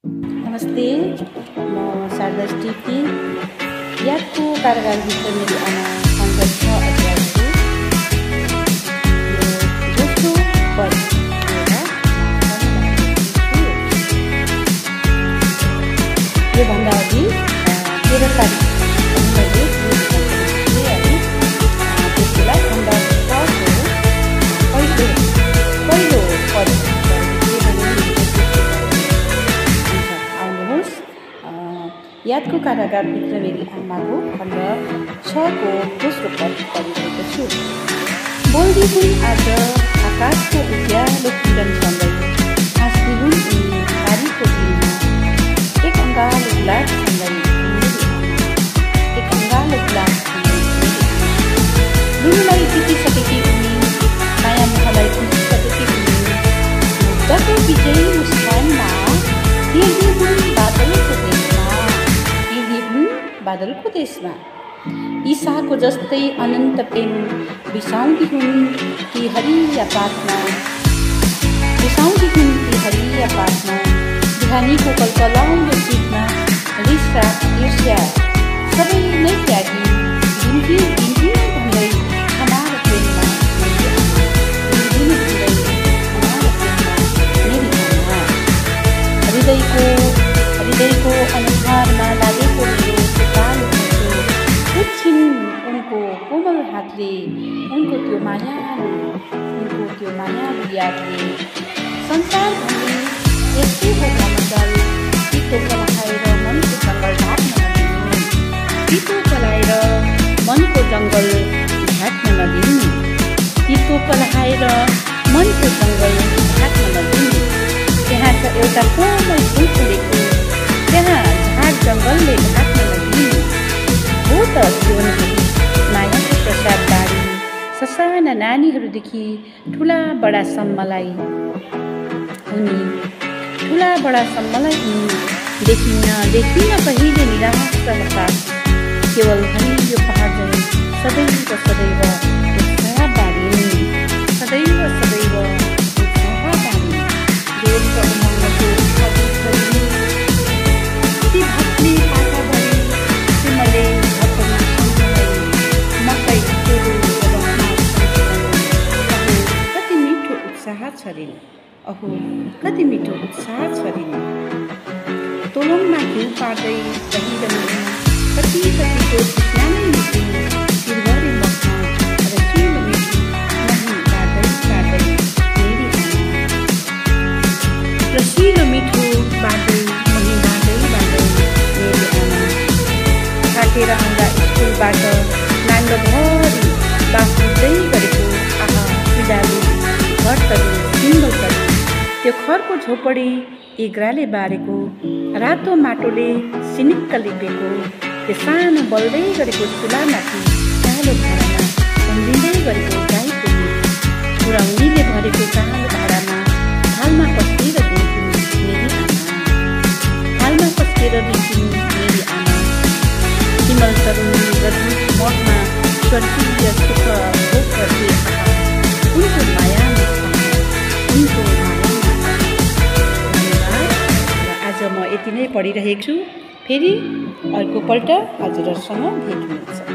नमस्ते, म शारदा टिपी। यादको कारागारभित्र मेरो आमा सङ्घर्ष अध्यायको दोस्रो पद योभन्दा अघि 13 तारिक त्यसलाई खण्ड 6को पहिलो पद यादको कारागारभित्र मेरी आमाको खण्ड 6को दोस्रो पद पढिरहेको छु। बोल्दी हुन् आज आकाशको उज्यालो किरणसँगै, हाँस्दी हुन् उनी बारीको दिनमा, एक अङ्गालो गुलाबसँगै एक अङ्गालो गुलाबसँगै लुनुलाई जितिसकेकी उनी, माया मुखलाई खुसिसकेकी उनी, मुद्दाको विजयी मुस्कानमा हिँड्दी हुन् बादलको देशमा। ईसाको जस्तै अनन्त प्रेम बिसाउँदी हुन् ती हरिया पातमा, बिसाउँदी हुन् ती हरिया पातमा। बिहानीको कल्कलाउँदो चितमा रिसा ईर्ष्या सबै नै त्यागी दिन्थी भन्दै हमार प्रेममा, दिन्थी भन्दै हमार प्रेममा मेरी आमा। हृदयको अनुहारमा लागेको उनको कोमल हातले, उनको त्यो मायालु यादले संसार भन्ने यस्तै हो मजल। पितो पलाएर मनको जङ्गल ढाक्न नदिनु, पितो पलाएर मनको जङ्गल ढाक्न नदिनु, पितो पलाएर मनको जङ्गल ढाक्न नदिनु। त्यहाँ छ एउटा कोमल फुल फुलेको, त्यहाँ झाड जङ्गलले ढाक्न नदिनु। हो त जीवनको मायाको प्रसाद बारी, ससाना नानीहरूदेखि ठुला बडासम्मलाई उनी देखिन्न कहिले निराश साथ। केवल हरियो पहाड झैँ सदैव उत्साह बारी, सदैव उत्साह बारी। देशको उमङ्गको ती भक्ति पाखाभरि सिमले अहो कति मिठो उत्साह छरिन्। तोलङमा घिउ पार्दै रहिरहनु कतिको स्नानै मिठो सिरभरि मखमा रसिलो मिठो मही गाड्दै मेरी आमा। रसिलो मिठो बाँड्दै मही गाड्दै मेरी आमा। थाकेर आउँदा स्कुलबाट नाङ्गोभरि बाँच्दै गरेको आहा पिडालु घर तरी सिङ्गल तरी, त्यो खरको झोपडी एग्राले बारेको, रातो माटोले सिनिक्क लिपेको, त्यो सानो बल्दै गरेको चुलामाथि कालो भाँडामा उम्लिँदै गरेको गाईको दुध, पुरौनीले भरेको कालो भाँडामा थालमा पस्केर दिन्थिन् मेरी आमा, थालमा पस्केर दिन्थिन् मेरी आमा। हिमल तरुण र दुध मठमा स्वर्गीय सुख भोग गर्थे उनको माया। आज म यति नै पढिरहेको छु। फेरि अर्कोपल्ट हजुरहरूसँग भेट हुनेछ।